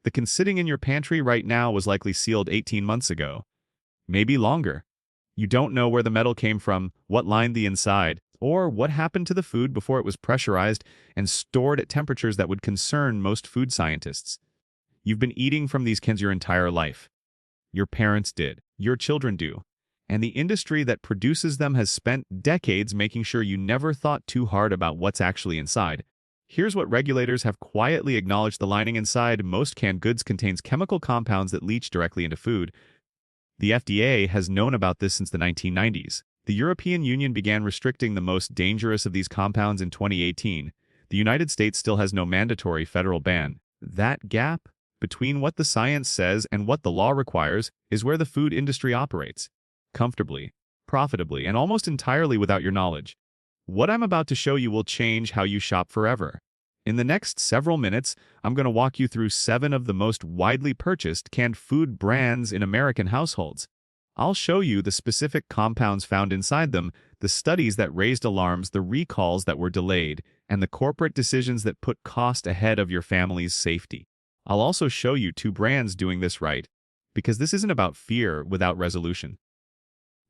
The can sitting in your pantry right now was likely sealed 18 months ago, maybe longer. You don't know where the metal came from, what lined the inside, or what happened to the food before it was pressurized and stored at temperatures that would concern most food scientists. You've been eating from these cans your entire life. Your parents did. Your children do. And the industry that produces them has spent decades making sure you never thought too hard about what's actually inside. Here's what regulators have quietly acknowledged: the lining inside most canned goods contains chemical compounds that leach directly into food. The FDA has known about this since the 1990s. The European Union began restricting the most dangerous of these compounds in 2018. The United States still has no mandatory federal ban. That gap between what the science says and what the law requires is where the food industry operates, comfortably, profitably, and almost entirely without your knowledge. What I'm about to show you will change how you shop forever. In the next several minutes, I'm going to walk you through 7 of the most widely purchased canned food brands in American households. I'll show you the specific compounds found inside them, the studies that raised alarms, the recalls that were delayed, and the corporate decisions that put cost ahead of your family's safety. I'll also show you 2 brands doing this right, because this isn't about fear without resolution.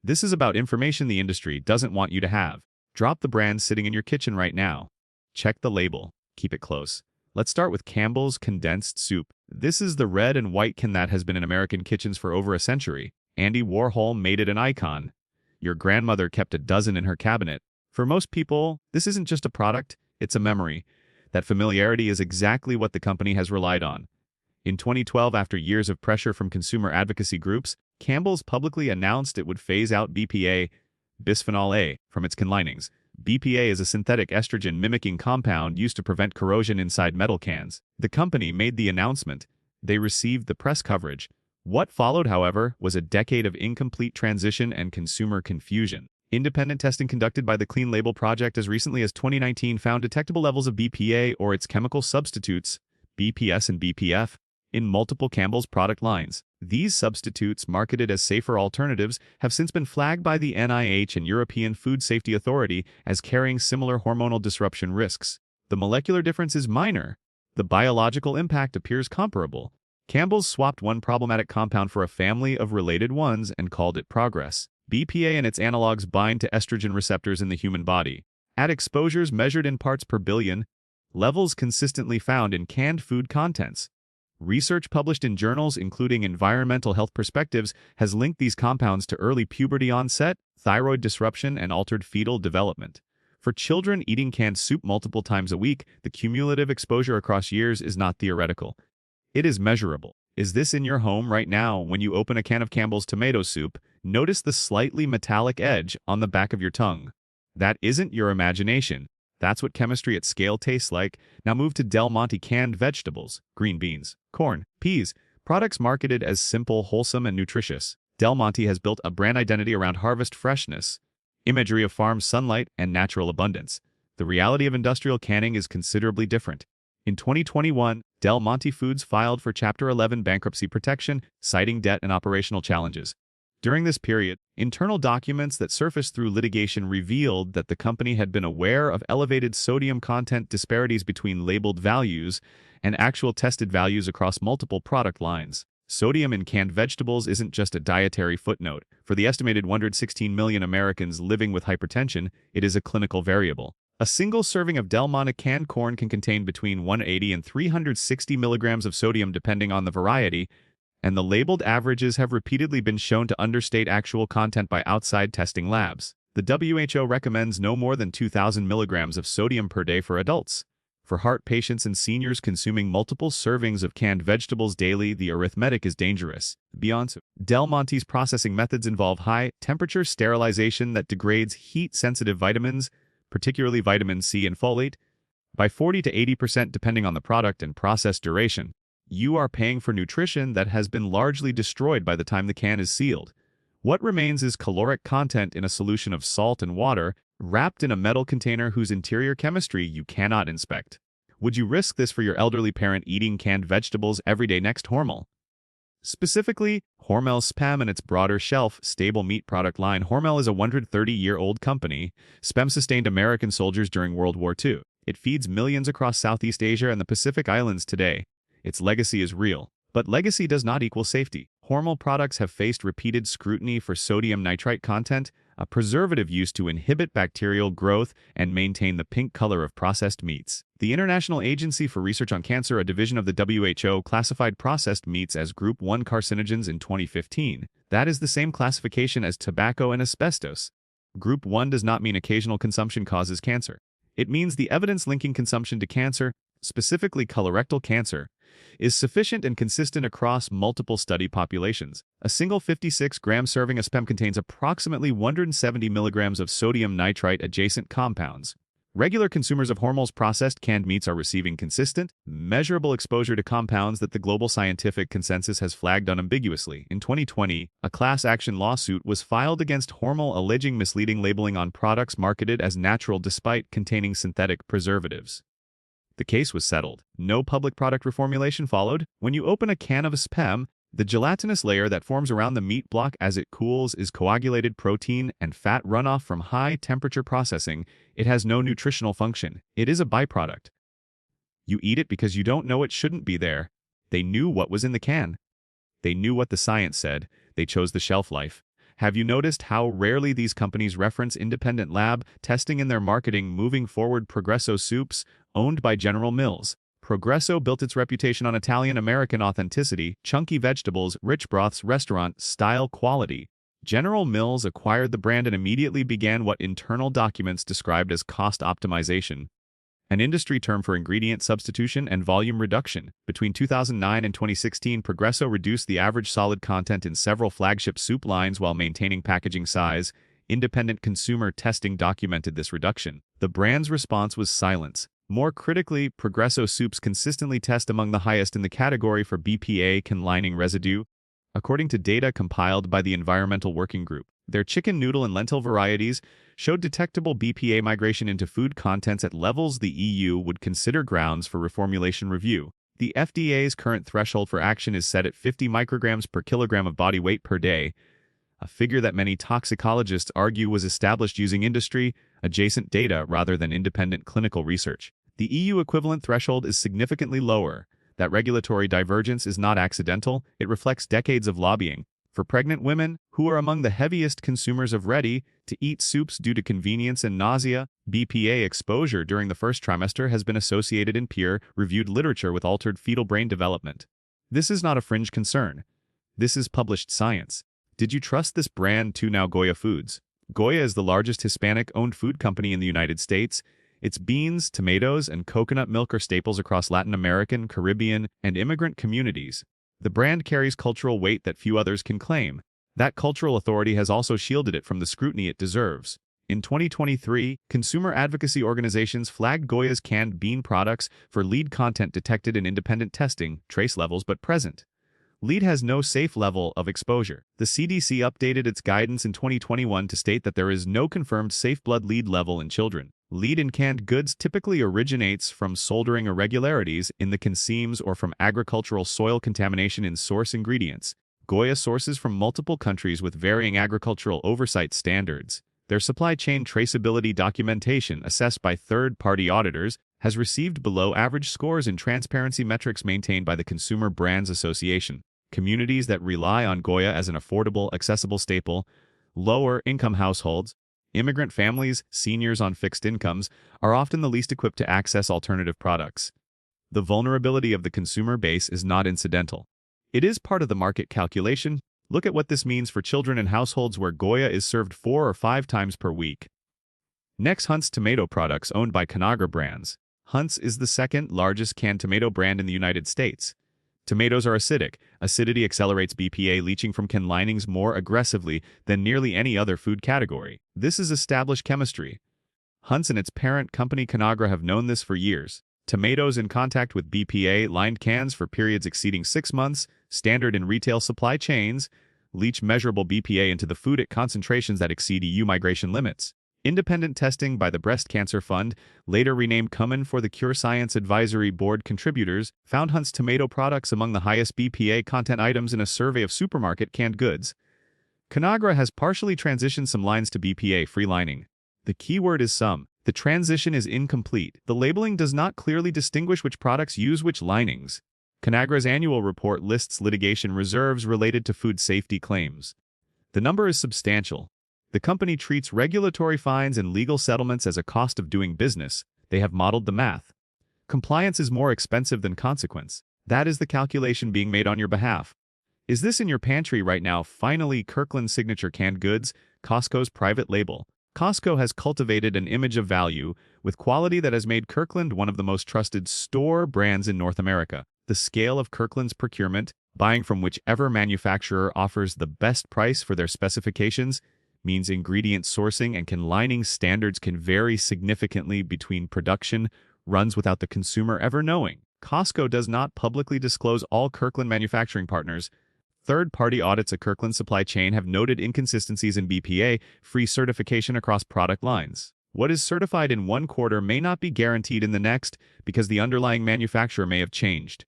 This is about information the industry doesn't want you to have. Drop the brand sitting in your kitchen right now. Check the label. Keep it close. Let's start with Campbell's condensed soup. This is the red and white can that has been in American kitchens for over a century. Andy Warhol made it an icon. Your grandmother kept a dozen in her cabinet. For most people, this isn't just a product, it's a memory. That familiarity is exactly what the company has relied on. In 2012, after years of pressure from consumer advocacy groups, Campbell's publicly announced it would phase out BPA, bisphenol A, from its can linings. BPA is a synthetic estrogen-mimicking compound used to prevent corrosion inside metal cans. The company made the announcement. They received the press coverage. What followed, however, was a decade of incomplete transition and consumer confusion. Independent testing conducted by the Clean Label Project as recently as 2019 found detectable levels of BPA or its chemical substitutes, BPS and BPF, in multiple Campbell's product lines. These substitutes, marketed as safer alternatives, have since been flagged by the NIH and European Food Safety Authority as carrying similar hormonal disruption risks. The molecular difference is minor. The biological impact appears comparable. Campbell's swapped one problematic compound for a family of related ones and called it progress. BPA and its analogs bind to estrogen receptors in the human body. At exposures measured in parts per billion, levels consistently found in canned food contents. Research published in journals including Environmental Health Perspectives has linked these compounds to early puberty onset, thyroid disruption, and altered fetal development. For children eating canned soup multiple times a week, the cumulative exposure across years is not theoretical. It is measurable. Is this in your home right now? When you open a can of Campbell's tomato soup, notice the slightly metallic edge on the back of your tongue. That isn't your imagination. That's what chemistry at scale tastes like. Now move to Del Monte canned vegetables, green beans, corn, peas, products marketed as simple, wholesome, and nutritious. Del Monte has built a brand identity around harvest freshness, imagery of farm sunlight, and natural abundance. The reality of industrial canning is considerably different. In 2021, Del Monte Foods filed for Chapter 11 bankruptcy protection, citing debt and operational challenges. During this period, internal documents that surfaced through litigation revealed that the company had been aware of elevated sodium content disparities between labeled values and actual tested values across multiple product lines. Sodium in canned vegetables isn't just a dietary footnote. For the estimated 116 million Americans living with hypertension, it is a clinical variable. A single serving of Del Monte canned corn can contain between 180 and 360 milligrams of sodium depending on the variety, and the labeled averages have repeatedly been shown to understate actual content by outside testing labs. The WHO recommends no more than 2,000 milligrams of sodium per day for adults. For heart patients and seniors consuming multiple servings of canned vegetables daily, the arithmetic is dangerous. Beyond Del Monte's processing methods involve high-temperature sterilization that degrades heat-sensitive vitamins, particularly vitamin C and folate, by 40 to 80% depending on the product and process duration. You are paying for nutrition that has been largely destroyed by the time the can is sealed. What remains is caloric content in a solution of salt and water, wrapped in a metal container whose interior chemistry you cannot inspect. Would you risk this for your elderly parent eating canned vegetables every day? Next, Hormel. Specifically, Hormel Spam and its broader shelf-stable meat product line. Hormel is a 130-year-old company. Spam sustained American soldiers during World War II. It feeds millions across Southeast Asia and the Pacific Islands today. Its legacy is real. But legacy does not equal safety. Hormel products have faced repeated scrutiny for sodium nitrite content, a preservative used to inhibit bacterial growth and maintain the pink color of processed meats. The International Agency for Research on Cancer, a division of the WHO, classified processed meats as Group 1 carcinogens in 2015. That is the same classification as tobacco and asbestos. Group 1 does not mean occasional consumption causes cancer. It means the evidence linking consumption to cancer, specifically colorectal cancer, is sufficient and consistent across multiple study populations. A single 56-gram serving of spam contains approximately 170 milligrams of sodium nitrite adjacent compounds. Regular consumers of Hormel's processed canned meats are receiving consistent, measurable exposure to compounds that the global scientific consensus has flagged unambiguously. In 2020, a class action lawsuit was filed against Hormel alleging misleading labeling on products marketed as natural despite containing synthetic preservatives. The case was settled. No public product reformulation followed. When you open a can of spam, the gelatinous layer that forms around the meat block as it cools is coagulated protein and fat runoff from high-temperature processing. It has no nutritional function. It is a byproduct. You eat it because you don't know it shouldn't be there. They knew what was in the can. They knew what the science said. They chose the shelf life. Have you noticed how rarely these companies reference independent lab testing in their marketing? Moving forward, Progresso Soups, owned by General Mills. Progresso built its reputation on Italian-American authenticity, chunky vegetables, rich broths, restaurant-style quality. General Mills acquired the brand and immediately began what internal documents described as cost optimization, an industry term for ingredient substitution and volume reduction. Between 2009 and 2016, Progresso reduced the average solid content in several flagship soup lines while maintaining packaging size. Independent consumer testing documented this reduction. The brand's response was silence. More critically, Progresso soups consistently test among the highest in the category for BPA can lining residue, according to data compiled by the Environmental Working Group. Their chicken noodle and lentil varieties showed detectable BPA migration into food contents at levels the EU would consider grounds for reformulation review. The FDA's current threshold for action is set at 50 micrograms per kilogram of body weight per day, a figure that many toxicologists argue was established using industry-adjacent data rather than independent clinical research. The EU equivalent threshold is significantly lower. That regulatory divergence is not accidental. It reflects decades of lobbying. For pregnant women, who are among the heaviest consumers of ready-to-eat soups due to convenience and nausea, BPA exposure during the first trimester has been associated in peer-reviewed literature with altered fetal brain development. This is not a fringe concern. This is published science. Did you trust this brand to now Goya Foods? Goya is the largest Hispanic-owned food company in the United States. Its beans, tomatoes, and coconut milk are staples across Latin American, Caribbean, and immigrant communities. The brand carries cultural weight that few others can claim. That cultural authority has also shielded it from the scrutiny it deserves. In 2023, consumer advocacy organizations flagged Goya's canned bean products for lead content detected in independent testing, trace levels but present. Lead has no safe level of exposure. The CDC updated its guidance in 2021 to state that there is no confirmed safe blood lead level in children. Lead in canned goods typically originates from soldering irregularities in the consumes or from agricultural soil contamination in source ingredients. Goya sources from multiple countries with varying agricultural oversight standards. Their supply chain traceability documentation, assessed by third-party auditors, has received below-average scores in transparency metrics maintained by the Consumer Brands Association. Communities that rely on Goya as an affordable, accessible staple, lower-income households, immigrant families, seniors on fixed incomes, are often the least equipped to access alternative products. The vulnerability of the consumer base is not incidental. It is part of the market calculation. Look at what this means for children in households where Goya is served 4 or 5 times per week. Next, Hunt's tomato products owned by Conagra Brands. Hunt's is the second largest canned tomato brand in the United States. Tomatoes are acidic. Acidity accelerates BPA leaching from can linings more aggressively than nearly any other food category. This is established chemistry. Hunt's and its parent company Conagra have known this for years. Tomatoes in contact with BPA-lined cans for periods exceeding 6 months, standard in retail supply chains, leach measurable BPA into the food at concentrations that exceed EU migration limits. Independent testing by the Breast Cancer Fund, later renamed Cumin for the Cure Science Advisory Board contributors, found Hunt's tomato products among the highest BPA content items in a survey of supermarket canned goods. Conagra has partially transitioned some lines to BPA-free lining. The key word is some. The transition is incomplete. The labeling does not clearly distinguish which products use which linings. Conagra's annual report lists litigation reserves related to food safety claims. The number is substantial. The company treats regulatory fines and legal settlements as a cost of doing business. They have modeled the math. Compliance is more expensive than consequence. That is the calculation being made on your behalf. Is this in your pantry right now? Finally, Kirkland's signature canned goods, Costco's private label. Costco has cultivated an image of value with quality that has made Kirkland one of the most trusted store brands in North America. The scale of Kirkland's procurement, buying from whichever manufacturer offers the best price for their specifications, means ingredient sourcing and lining standards can vary significantly between production runs without the consumer ever knowing. Costco does not publicly disclose all Kirkland manufacturing partners. Third-party audits of Kirkland's supply chain have noted inconsistencies in BPA-free certification across product lines. What is certified in one quarter may not be guaranteed in the next because the underlying manufacturer may have changed.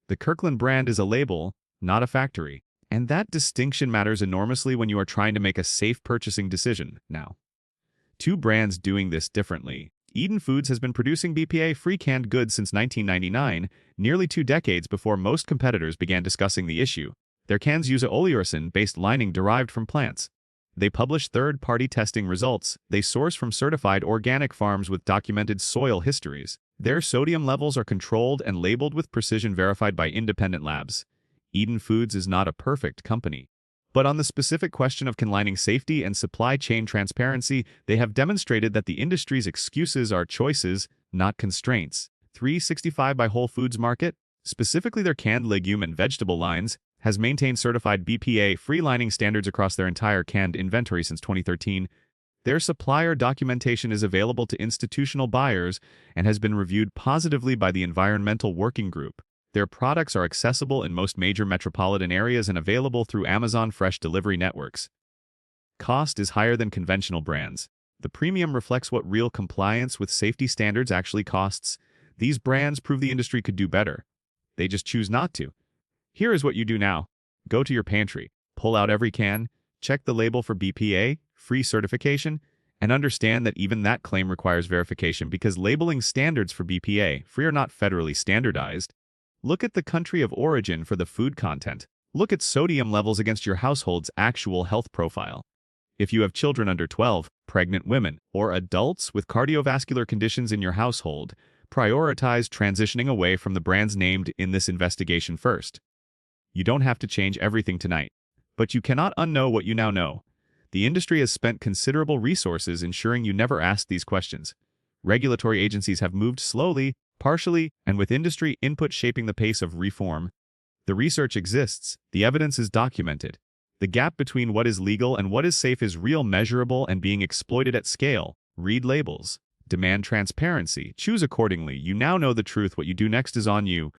The Kirkland brand is a label, not a factory, and that distinction matters enormously when you are trying to make a safe purchasing decision. Now, two brands doing this differently. Eden Foods has been producing BPA-free canned goods since 1999, nearly 2 decades before most competitors began discussing the issue. Their cans use a oleoresin-based lining derived from plants. They publish third-party testing results. They source from certified organic farms with documented soil histories. Their sodium levels are controlled and labeled with precision, verified by independent labs. Eden Foods is not a perfect company. But on the specific question of conlining safety and supply chain transparency, they have demonstrated that the industry's excuses are choices, not constraints. 365 by Whole Foods Market, specifically their canned legume and vegetable lines, has maintained certified BPA-free lining standards across their entire canned inventory since 2013. Their supplier documentation is available to institutional buyers and has been reviewed positively by the Environmental Working Group. Their products are accessible in most major metropolitan areas and available through Amazon Fresh delivery networks. Cost is higher than conventional brands. The premium reflects what real compliance with safety standards actually costs. These brands prove the industry could do better. They just choose not to. Here is what you do now. Go to your pantry, pull out every can, check the label for BPA-free certification, and understand that even that claim requires verification because labeling standards for BPA-free are not federally standardized. Look at the country of origin for the food content. Look at sodium levels against your household's actual health profile. If you have children under 12, pregnant women, or adults with cardiovascular conditions in your household, prioritize transitioning away from the brands named in this investigation first. You don't have to change everything tonight, but you cannot unknow what you now know. The industry has spent considerable resources ensuring you never ask these questions. Regulatory agencies have moved slowly, partially, and with industry input shaping the pace of reform. The research exists, the evidence is documented. The gap between what is legal and what is safe is real, measurable, and being exploited at scale. Read labels. Demand transparency. Choose accordingly. You now know the truth. What you do next is on you.